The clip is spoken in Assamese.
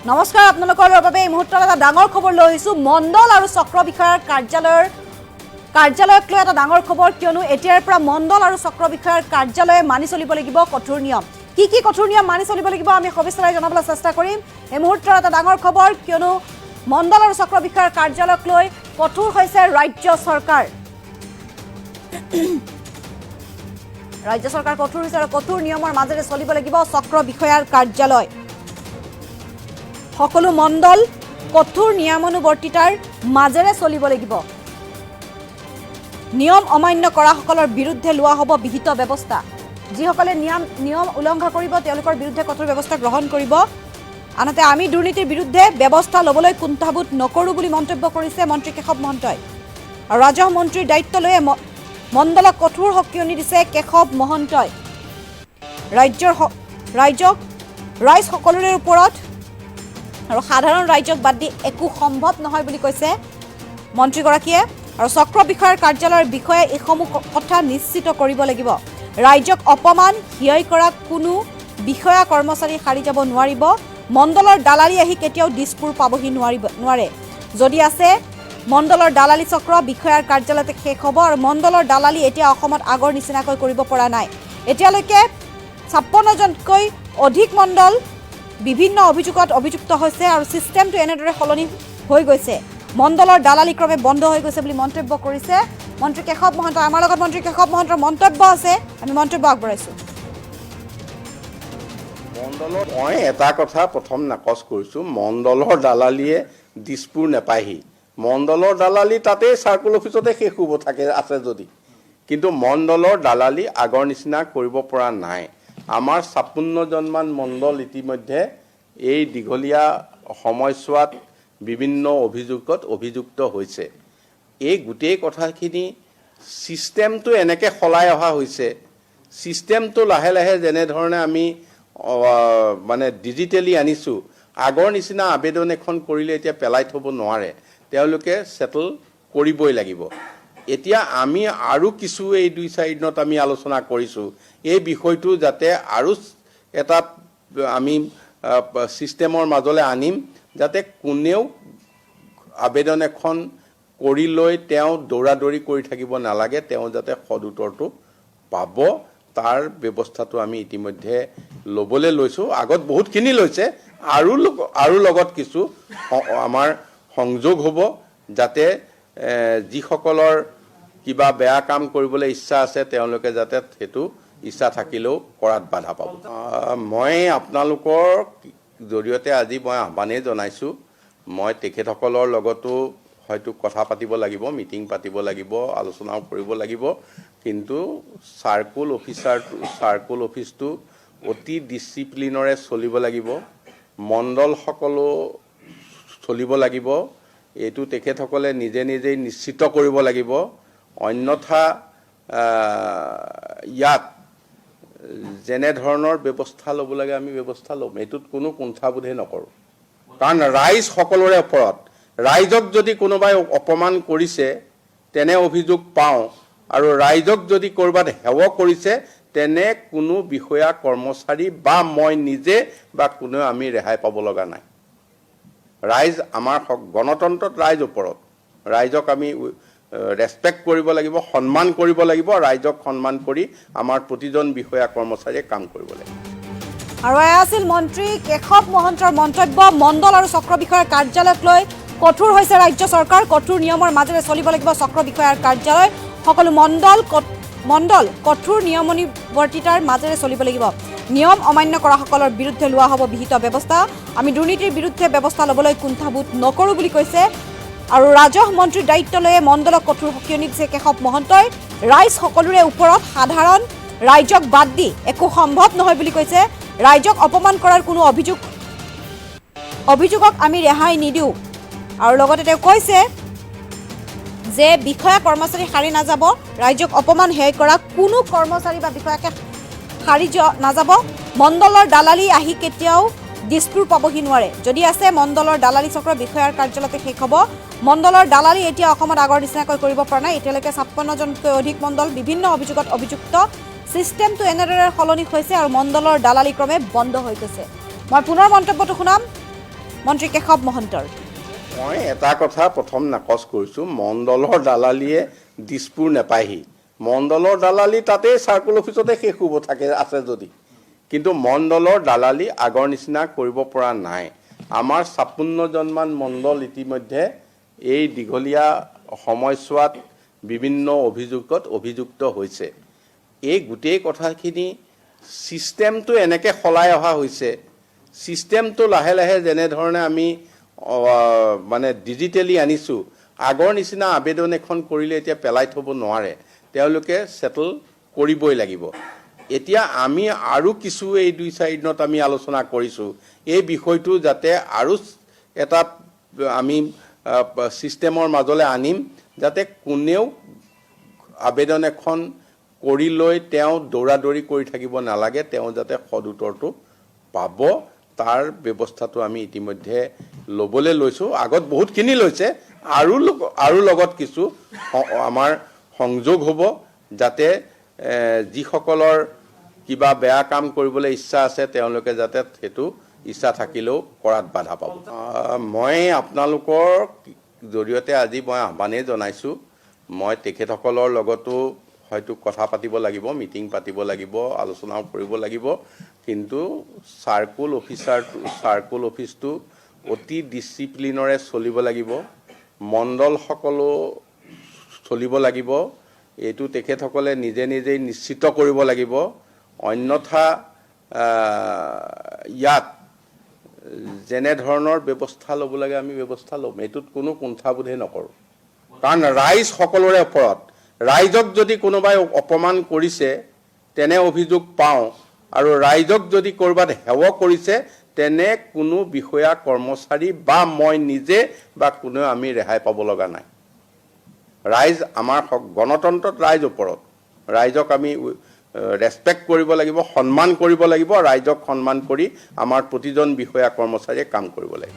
নমস্কাৰ আপোনালোকৰ বাবে এই মুহূৰ্তত এটা ডাঙৰ খবৰ লৈ আহিছো মণ্ডল আৰু চক্ৰ বিষয়াৰ কাৰ্যালয়ক লৈ এটা ডাঙৰ খবৰ কিয়নো এতিয়াৰ পৰা মণ্ডল আৰু চক্ৰ বিষয়াৰ কাৰ্যালয়ে মানি চলিব লাগিব কঠোৰ নিয়ম কি কঠোৰ নিয়ম মানি চলিব লাগিব আমি সবিস্তাৰে জনাবলৈ চেষ্টা কৰিম এই মুহূৰ্তত এটা ডাঙৰ খবৰ কিয়নো মণ্ডল আৰু চক্ৰ বিষয়াৰ কাৰ্যালয়ক লৈ কঠোৰ হৈছে ৰাজ্য চৰকাৰ কঠোৰ হৈছে আৰু কঠোৰ নিয়মৰ মাজেৰে চলিব লাগিব চক্ৰ বিষয়াৰ কাৰ্যালয় সকলো মণ্ডল কঠোৰ নিয়মানুবৰ্তিতাৰ মাজেৰে চলিব লাগিব নিয়ম অমান্য কৰা সকলৰ বিৰুদ্ধে লোৱা হ'ব বিহিত ব্যৱস্থা যিসকলে নিয়ম উলংঘা কৰিব তেওঁলোকৰ বিৰুদ্ধে কঠোৰ ব্যৱস্থা গ্ৰহণ কৰিব আনহাতে আমি দুৰ্নীতিৰ বিৰুদ্ধে ব্যৱস্থা ল'বলৈ কুণ্ঠাবোধ নকৰো বুলি মন্তব্য কৰিছে মন্ত্ৰী কেশৱ মহন্তই আৰু ৰাজহ মন্ত্ৰীৰ দায়িত্ব লৈ মণ্ডলক কঠোৰ সকিয়নি দিছে কেশৱ মহন্তই ৰাইজ সকলোৰে ওপৰত আৰু সাধাৰণ ৰাইজক বাদ দি একো সম্ভৱ নহয় বুলি কৈছে মন্ত্ৰীগৰাকীয়ে আৰু চক্ৰ বিষয়াৰ কাৰ্যালয়ৰ বিষয়ে এইসমূহ কথা নিশ্চিত কৰিব লাগিব ৰাইজক অপমান হিয়ই কৰা কোনো বিষয়া কৰ্মচাৰী হাৰি যাব নোৱাৰিব মণ্ডলৰ দালালি আহি কেতিয়াও দিছপুৰ পাবহি নোৱাৰে যদি আছে মণ্ডলৰ দালালি চক্ৰ বিষয়াৰ কাৰ্যালয়তে শেষ হ'ব আৰু মণ্ডলৰ দালালি এতিয়া অসমত আগৰ নিচিনাকৈ কৰিব পৰা নাই এতিয়ালৈকে 56জনকৈ অধিক মণ্ডল বিভিন্ন অভিযোগত অভিযুক্ত হৈছে আৰু সিস্টেমটো এনেদৰে সলনি হৈ গৈছে মণ্ডলৰ দালালি ক্ৰমে বন্ধ হৈ গৈছে বুলি মন্তব্য কৰিছে মন্ত্ৰী কেশৱ মহন্ত আমাৰ লগত মন্ত্ৰী কেশৱ মহন্তৰ মন্তব্য আছে আমি মন্তব্য আগবঢ়াইছো মণ্ডলৰ মই এটা কথা প্ৰথম নাকচ কৰিছোঁ মণ্ডলৰ দালালিয়ে দিছপুৰ নেপায়হি মণ্ডলৰ দালালি তাতেই চাৰ্কুল অফিচতে শেষ হ'ব থাকে আছে যদি কিন্তু মণ্ডলৰ দালালি আগৰ নিচিনা কৰিব পৰা নাই আমাৰ 56জনমান মণ্ডল ইতিমধ্যে এই দীঘলীয়া সময়ছোৱাত বিভিন্ন অভিযোগত অভিযুক্ত হৈছে এই গোটেই কথাখিনি সিস্টেমটো এনেকৈ সলাই অহা হৈছে সিস্টেমটো লাহে লাহে যেনেধৰণে আমি মানে ডিজিটেলি আনিছোঁ আগৰ নিচিনা আবেদন এখন কৰিলে এতিয়া পেলাই থ'ব নোৱাৰে তেওঁলোকে সেটল কৰিবই লাগিব এতিয়া আমি আৰু কিছু এই 2-4 দিনত আমি আলোচনা কৰিছোঁ এই বিষয়টো যাতে আৰু এটা আমি সিস্টেমৰ মাজলৈ আনিম যাতে কোনেও আবেদন এখন কৰি লৈ তেওঁ দৌৰাদৌৰি কৰি থাকিব নালাগে তেওঁ যাতে সদ উত্তৰটো পাব তাৰ ব্যৱস্থাটো আমি ইতিমধ্যে ল'বলৈ লৈছোঁ আগত বহুতখিনি লৈছে আৰু লগত কিছু আমাৰ সংযোগ হ'ব যাতে যিসকলৰ কিবা বেয়া কাম কৰিবলৈ ইচ্ছা আছে তেওঁলোকে যাতে সেইটো ইচ্ছা থাকিলেও কৰাত বাধা পাব মই আপোনালোকৰ জৰিয়তে আজি মই আহ্বানেই জনাইছোঁ মই তেখেতসকলৰ লগতো হয়তো কথা পাতিব লাগিব মিটিং পাতিব লাগিব আলোচনাও কৰিব লাগিব কিন্তু চাৰ্কুল অফিচটো অতি ডিচিপ্লিনৰে চলিব লাগিব মণ্ডলসকলো চলিব লাগিব এইটো তেখেতসকলে নিজেই নিশ্চিত কৰিব লাগিব অন্যথা ইয়াত যেনে ধৰণৰ ব্যৱস্থা ল'ব লাগে আমি ব্যৱস্থা ল'ম এইটোত কোনো কুণ্ঠাবোধে নকৰোঁ কাৰণ ৰাইজ সকলোৰে ওপৰত ৰাইজক যদি কোনোবাই অপমান কৰিছে তেনে অভিযোগ পাওঁ আৰু ৰাইজক যদি ক'ৰবাত হেয় কৰিছে তেনে কোনো বিষয়া কৰ্মচাৰী বা মই নিজে বা কোনেও আমি ৰেহাই পাব লগা নাই ৰাইজ আমাৰ গণতন্ত্ৰত ৰাইজ ওপৰত ৰাইজক আমি ৰেসপেক্ট কৰিব লাগিব সন্মান কৰিব লাগিব ৰাইজক সন্মান কৰি আমাৰ প্ৰতিজন বিষয়া কৰ্মচাৰীয়ে কাম কৰিব লাগিব আৰু আছিল মন্ত্ৰী কেশৱ মহন্তৰ মন্তব্য মণ্ডল আৰু চক্ৰ বিষয়াৰ কাৰ্যালয়ক লৈ কঠোৰ হৈছে ৰাজ্য চৰকাৰ কঠোৰ নিয়মৰ মাজেৰে চলিব লাগিব চক্ৰ বিষয়াৰ কাৰ্যালয় সকলো মণ্ডল কঠোৰ নিয়মানুবৰ্তিতাৰ মাজেৰে চলিব লাগিব নিয়ম অমান্য কৰা সকলৰ বিৰুদ্ধে লোৱা হ'ব বিহিত ব্যৱস্থা আমি দুৰ্নীতিৰ বিৰুদ্ধে ব্যৱস্থা ল'বলৈ কুণ্ঠাবোধ নকৰো বুলি কৈছে আৰু ৰাজহ মন্ত্ৰীৰ দায়িত্ব লৈ মণ্ডলক কঠোৰ সকিয়নি দিছে কেশৱ মহন্তই ৰাইজ সকলোৰে ওপৰত সাধাৰণ ৰাইজক বাদ দি একো সম্ভৱ নহয় বুলি কৈছে ৰাইজক অপমান কৰাৰ কোনো অভিযোগক আমি ৰেহাই নিদিওঁ আৰু লগতে তেওঁ কৈছে যে বিষয়া কৰ্মচাৰী হাৰি নাযাব ৰাইজক অপমান হেয় কৰা কোনো কৰ্মচাৰী বা বিষয়াকে হাৰি নাযাব মণ্ডলৰ দালালি আহি কেতিয়াও দিছপুৰ পাবহি নোৱাৰে যদি আছে মণ্ডলৰ দালালি চক্ৰ বিষয়াৰ কাৰ্যালয়তে শেষ হ'ব মণ্ডলৰ দালালি এতিয়া অসমত আগৰ নিচিনাকৈ কৰিব পৰা নাই এতিয়ালৈকে 56জনকৈ অধিক মণ্ডল বিভিন্ন অভিযোগত অভিযুক্ত সিস্টেমটো এনেদৰে সলনি হৈছে আৰু মণ্ডলৰ দালালি ক্ৰমে বন্ধ হৈ গৈছে মই পুনৰ মন্তব্যটো শুনাম মন্ত্ৰী কেশৱ মহন্তৰ। মই এটা কথা প্ৰথম নাকচ কৰিছোঁ, মণ্ডলৰ দালালিয়ে দিছপুৰ নেপায়হি। মণ্ডলৰ দালালি তাতেই চাৰ্কুল অফিচতে শেষ হ'ব থাকে আছে যদি, কিন্তু মণ্ডলৰ দালালি আগৰ নিচিনা কৰিব পৰা নাই। আমাৰ 56জনমান মণ্ডল ইতিমধ্যে এই দীঘলীয়া সময়ছোৱাত বিভিন্ন অভিযোগত অভিযুক্ত হৈছে। এই গোটেই কথাখিনি ছিষ্টেমটো এনেকৈ সলাই অহা হৈছে, ছিষ্টেমটো লাহে লাহে যেনেধৰণে আমি মানে ডিজিটেলি আনিছোঁ, আগৰ নিচিনা আবেদন এখন কৰিলে এতিয়া পেলাই থ'ব নোৱাৰে, তেওঁলোকে ছেটল কৰিবই লাগিব। এতিয়া আমি আৰু কিছু এই 2-4 দিনত আমি আলোচনা কৰিছোঁ, এই বিষয়টো যাতে আৰু এটা আমি ছিষ্টেমৰ মাজলৈ আনিম, যাতে কোনেও আবেদন এখন কৰি লৈ তেওঁ দৌৰা-দৌৰি কৰি থাকিব নালাগে, তেওঁ যাতে সদ উত্তৰটো পাব, তাৰ ব্যৱস্থাটো আমি ইতিমধ্যে ল'বলৈ লৈছোঁ। আগত বহুতখিনি লৈছে, আৰু লগত কিছু আমাৰ সংযোগ হ'ব, যাতে যিসকলৰ কিবা বেয়া কাম কৰিবলৈ ইচ্ছা আছে তেওঁলোকে যাতে সেইটো ইচ্ছা থাকিলেও কৰাত বাধা পাব। মই আপোনালোকৰ জৰিয়তে আজি মই আহ্বানেই জনাইছোঁ, মই তেখেতসকলৰ লগতো হয়তো কথা পাতিব লাগিব, মিটিং পাতিব লাগিব, আলোচনাও কৰিব লাগিব, কিন্তু চাৰ্কুল অফিচটো অতি ডিচিপ্লিনৰে চলিব লাগিব, মণ্ডলসকলো চলিব লাগিব, এইটো তেখেতসকলে নিজেই নিশ্চিত কৰিব লাগিব। অন্যথা ইয়াত যেনেধৰণৰ ব্যৱস্থা ল'ব লাগে আমি ব্যৱস্থা ল'ম, এইটোত কোনো কুণ্ঠাবোধেই নকৰোঁ। কাৰণ ৰাইজ সকলোৰে ওপৰত, ৰাইজক যদি কোনোবাই অপমান কৰিছে তেনে অভিযোগ পাওঁ, আৰু ৰাইজক যদি ক'ৰবাত সেৱ কৰিছে তেনে কোনো বিষয়া কৰ্মচাৰী বা মই নিজে বা কোনেও আমি ৰেহাই পাব লগা নাই। ৰাইজ আমাৰ গণতন্ত্ৰত ৰাইজ ওপৰত, ৰাইজক আমি ৰেচপেক্ট কৰিব লাগিব, সন্মান কৰিব লাগিব, ৰাইজক সন্মান কৰি আমাৰ প্ৰতিজন বিষয়া কৰ্মচাৰীয়ে কাম কৰিব লাগিব।